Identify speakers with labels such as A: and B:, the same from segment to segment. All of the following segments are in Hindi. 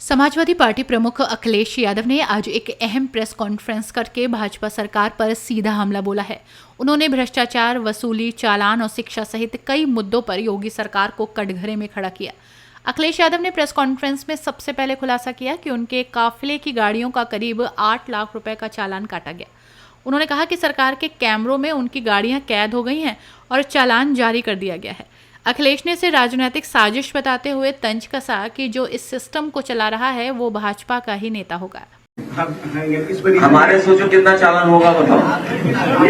A: समाजवादी पार्टी प्रमुख अखिलेश यादव ने आज एक अहम प्रेस कॉन्फ्रेंस करके भाजपा सरकार पर सीधा हमला बोला है। उन्होंने भ्रष्टाचार, वसूली, चालान और शिक्षा सहित कई मुद्दों पर योगी सरकार को कटघरे में खड़ा किया। अखिलेश यादव ने प्रेस कॉन्फ्रेंस में सबसे पहले खुलासा किया कि उनके काफिले की गाड़ियों का करीब 8 लाख रुपए का चालान काटा गया। उन्होंने कहा कि सरकार के कैमरों में उनकी गाड़ियां कैद हो गई हैं और चालान जारी कर दिया गया है। अखिलेश ने इसे राजनीतिक साजिश बताते हुए तंज कसा कि जो इस सिस्टम को चला रहा है वो भाजपा का ही नेता होगा।
B: हमारे सोचो कितना चालान होगा, बताओ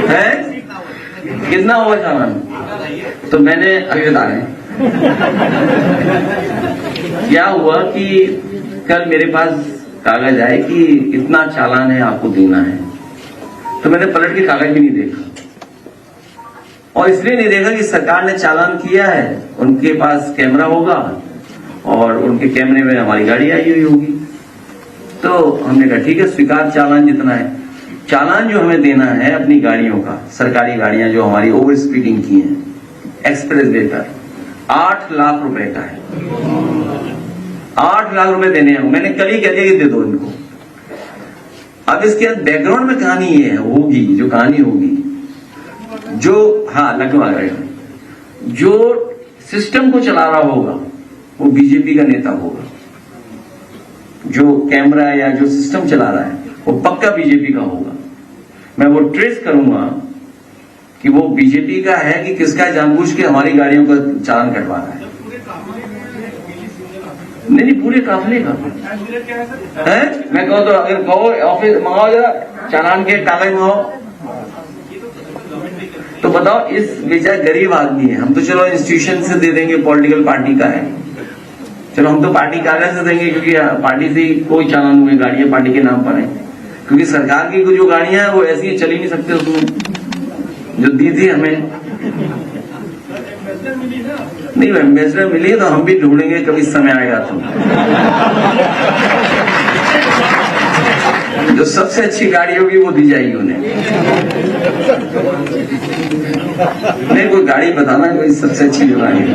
B: है कितना होगा चालान। तो मैंने अभी बता रहे क्या हुआ कि कल मेरे पास कागज आए कि इतना चालान है, आपको देना है। तो मैंने पलट के कागज भी नहीं देखा, और इसलिए नहीं देखा कि सरकार ने चालान किया है, उनके पास कैमरा होगा और उनके कैमरे में हमारी गाड़ी आई हुई होगी। तो हमने कहा ठीक है, स्वीकार चालान जितना है। चालान जो हमें देना है अपनी गाड़ियों का, सरकारी गाड़ियां जो हमारी ओवर स्पीडिंग की हैं एक्सप्रेस वे पर, 8 लाख रुपए का है। 8 लाख रुपए देने हैं। मैंने कल ही कह दिया कि दे दो इनको। अब इसके बैकग्राउंड में कहानी ये होगी, जो कहानी होगी, जो लगवा रहे जो सिस्टम को चला रहा होगा वो बीजेपी का नेता होगा। जो कैमरा या जो सिस्टम चला रहा है वो पक्का बीजेपी का होगा। मैं वो ट्रेस करूंगा कि वो बीजेपी का है कि किसका, जानबूझ के हमारी गाड़ियों का चालान कटवा रहा है। नहीं, पूरे काफिले का है। मैं कहूँ तो अगर कहो ऑफिस मंगाओ, जरा चालान के कागज मंगाओ, तो बताओ इस बेचारा गरीब आदमी है। हम तो चलो इंस्टीट्यूशन से दे देंगे, पॉलिटिकल पार्टी का है, चलो हम तो पार्टी कागज से देंगे क्योंकि पार्टी से कोई चालान हुए, गाड़ियां पार्टी के नाम पर है। क्योंकि सरकार की जो गाड़ियां हैं वो ऐसी चल ही नहीं सकते, उसमें जो दी थी हमें नहीं, एम्बेसडर मिली तो हम भी ढूंढेंगे, कभी समय आएगा तो। जो सबसे अच्छी गाड़ी होगी वो दी जाएगी उन्हें। नहीं, कोई गाड़ी बताना, कोई सबसे अच्छी जो गाड़ी है।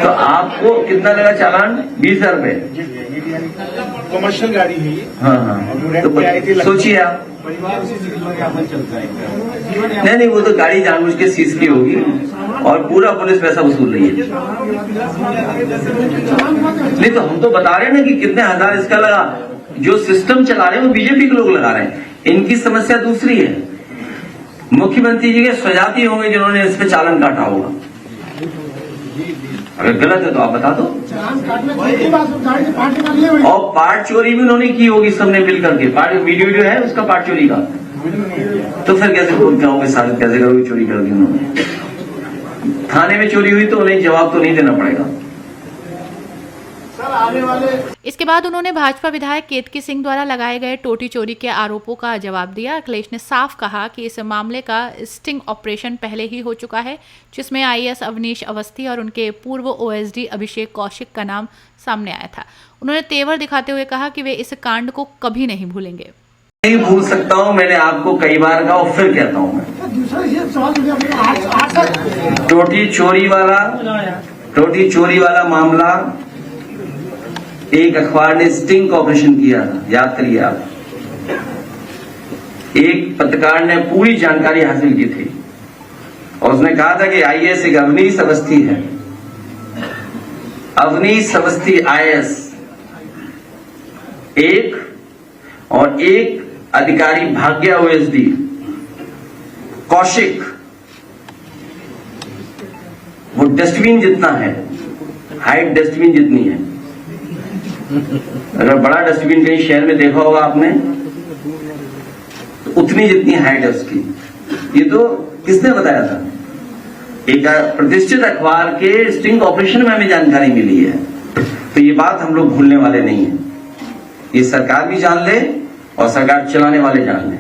B: तो आपको कितना लगा चालान? 20,000 रुपए।
C: कमर्शियल गाड़ी है ये।
B: हाँ। तो सोचिए आप, नहीं, वो तो गाड़ी जानबूझ के सीज की होगी और पूरा पुलिस पैसा वसूल रही है। नहीं, तो हम तो बता रहे हैं ना कि कितने हजार इसका लगा। जो सिस्टम चला रहे हैं वो बीजेपी के लोग लगा रहे हैं। इनकी समस्या दूसरी है। मुख्यमंत्री जी के स्वजाती होंगे जिन्होंने इस पे चालान काटा होगा। अगर गलत है तो आप बता दो। और पार्ट चोरी भी उन्होंने की होगी, सबने मिल करके। पार्ट वीडियो है उसका, पार्ट चोरी का। तो फिर कैसे कहोगे, साबित कैसे करोगे चोरी कर दी उन्होंने? थाने में चोरी हुई तो उन्हें जवाब तो नहीं देना पड़ेगा।
A: इसके बाद उन्होंने भाजपा विधायक केतकी सिंह द्वारा लगाए गए टोटी चोरी के आरोपों का जवाब दिया। अखिलेश ने साफ कहा कि इस मामले का स्टिंग ऑपरेशन पहले ही हो चुका है, जिसमें आईएएस अवनीश अवस्थी और उनके पूर्व ओएसडी अभिषेक कौशिक का नाम सामने आया था। उन्होंने तेवर दिखाते हुए कहा कि वे इस कांड को कभी नहीं भूलेंगे।
B: नहीं भूल सकता हूं, मैंने आपको कई बार कहा और फिर कहता हूं मैं, टोटी चोरी वाला मामला एक अखबार ने स्टिंग ऑपरेशन किया था, याद करिए आप। एक पत्रकार ने पूरी जानकारी हासिल की थी और उसने कहा था कि आईएएस एक अवनीश अवस्थी है। अवनीश अवस्थी आईएएस एक, और एक अधिकारी भाग्या ओएसडी कौशिक, वो डस्टबिन जितना है, हाइट डस्टबिन जितनी है। अगर बड़ा डस्टबिन कहीं शहर में देखा होगा आपने, तो उतनी जितनी हाइट है उसकी। ये तो किसने बताया था? एक प्रतिष्ठित अखबार के स्टिंग ऑपरेशन में हमें जानकारी मिली है। तो ये बात हम लोग भूलने वाले नहीं है। ये सरकार भी जान ले और सरकार चलाने वाले जान लें।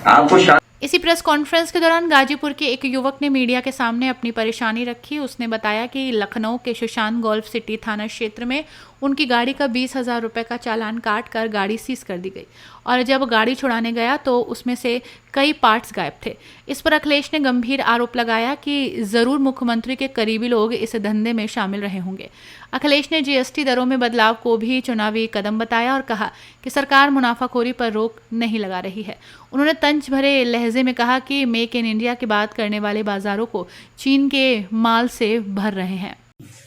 B: आपको
A: इसी प्रेस कॉन्फ्रेंस के दौरान गाजीपुर के एक युवक ने मीडिया के सामने अपनी परेशानी रखी। उसने बताया कि लखनऊ के सुशांत गोल्फ सिटी थाना क्षेत्र में उनकी गाड़ी का 20,000 रुपये का चालान काट कर गाड़ी सीज कर दी गई और जब गाड़ी छुड़ाने गया तो उसमें से कई पार्ट्स गायब थे। इस पर अखिलेश ने गंभीर आरोप लगाया कि जरूर मुख्यमंत्री के करीबी लोग इस धंधे में शामिल रहे होंगे। अखिलेश ने जीएसटी दरों में बदलाव को भी चुनावी कदम बताया और कहा कि सरकार मुनाफाखोरी पर रोक नहीं लगा रही है। उन्होंने तंज भरे लहजे में कहा कि मेक इन इंडिया की बात करने वाले बाजारों को चीन के माल से भर रहे हैं।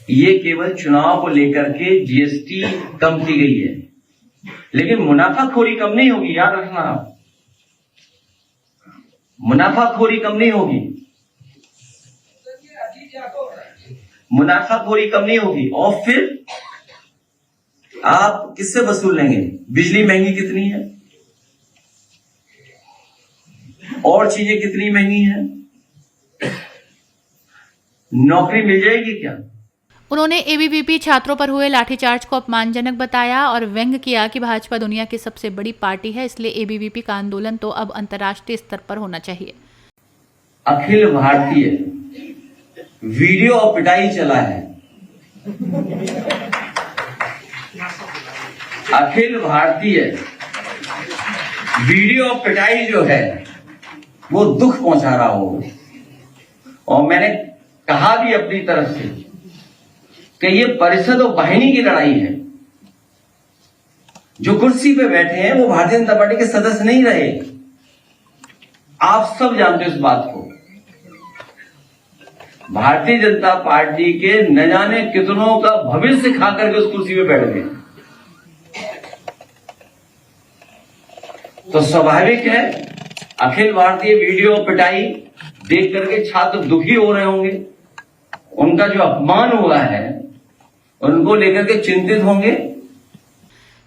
B: ये केवल चुनाव को लेकर के जीएसटी कम की गई है, लेकिन मुनाफाखोरी कम नहीं होगी। याद रखना, मुनाफाखोरी कम नहीं होगी, मुनाफाखोरी कम नहीं होगी। और फिर आप किससे वसूल लेंगे? बिजली महंगी कितनी है, और चीजें कितनी महंगी हैं, नौकरी मिल जाएगी क्या?
A: उन्होंने एबीवीपी छात्रों पर हुए लाठीचार्ज को अपमानजनक बताया और व्यंग्य किया कि भाजपा दुनिया की सबसे बड़ी पार्टी है, इसलिए एबीवीपी का आंदोलन तो अब अंतर्राष्ट्रीय स्तर पर होना चाहिए।
B: अखिल भारतीय वीडियो और पिटाई चला है, अखिल भारतीय वीडियो और पिटाई जो है वो दुख पहुंचा रहा हो। और मैंने कहा भी अपनी तरफ से कि ये परिषद और वाहिनी की लड़ाई है। जो कुर्सी पे बैठे हैं वो भारतीय जनता पार्टी के सदस्य नहीं रहे, आप सब जानते हो इस बात को। भारतीय जनता पार्टी के न जाने कितनों का भविष्य खा करके उस कुर्सी पे बैठ गए, तो स्वाभाविक है अखिल भारतीय वीडियो पिटाई देख करके छात्र दुखी हो रहे होंगे, उनका जो अपमान हुआ है उनको लेकर के चिंतित होंगे।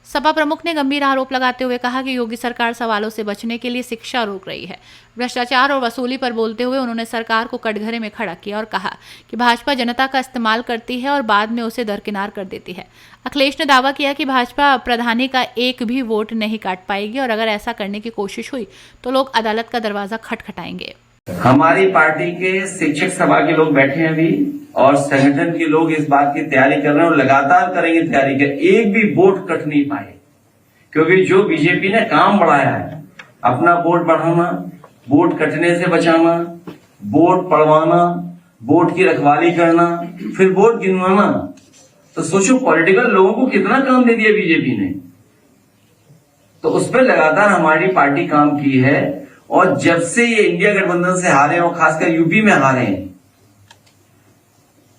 A: सपा प्रमुख ने गंभीर आरोप लगाते हुए कहा कि योगी सरकार सवालों से बचने के लिए शिक्षा रोक रही है। भ्रष्टाचार और वसूली पर बोलते हुए उन्होंने सरकार को कटघरे में खड़ा किया और कहा कि भाजपा जनता का इस्तेमाल करती है और बाद में उसे दरकिनार कर देती है। अखिलेश ने दावा किया कि भाजपा प्रधानी का एक भी वोट नहीं काट पाएगी और अगर ऐसा करने की कोशिश हुई तो लोग अदालत का दरवाजा खटखटाएंगे।
B: हमारी पार्टी के शिक्षक सभा के लोग बैठे हैं अभी और संगठन के लोग इस बात की तैयारी कर रहे हैं और लगातार करेंगे तैयारी कर, एक भी वोट कट नहीं पाए। क्योंकि जो बीजेपी ने काम बढ़ाया है, अपना वोट बढ़ाना, वोट कटने से बचाना, वोट पढ़वाना, वोट की रखवाली करना, फिर वोट गिनवाना, तो सोचो पॉलिटिकल लोगों को कितना काम दे दिया बीजेपी ने। तो उस पर लगातार हमारी पार्टी काम की है और जब से ये इंडिया गठबंधन से हारे और खासकर यूपी में हारे हैं,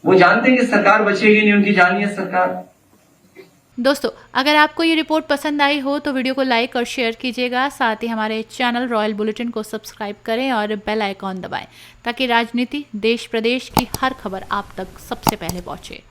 B: वो जानते हैं कि सरकार बचेगी नहीं, उनकी जानी है सरकार।
A: दोस्तों, अगर आपको ये रिपोर्ट पसंद आई हो तो वीडियो को लाइक और शेयर कीजिएगा। साथ ही हमारे चैनल रॉयल बुलेटिन को सब्सक्राइब करें और बेल आइकॉन दबाएं ताकि राजनीति, देश प्रदेश की हर खबर आप तक सबसे पहले पहुंचे।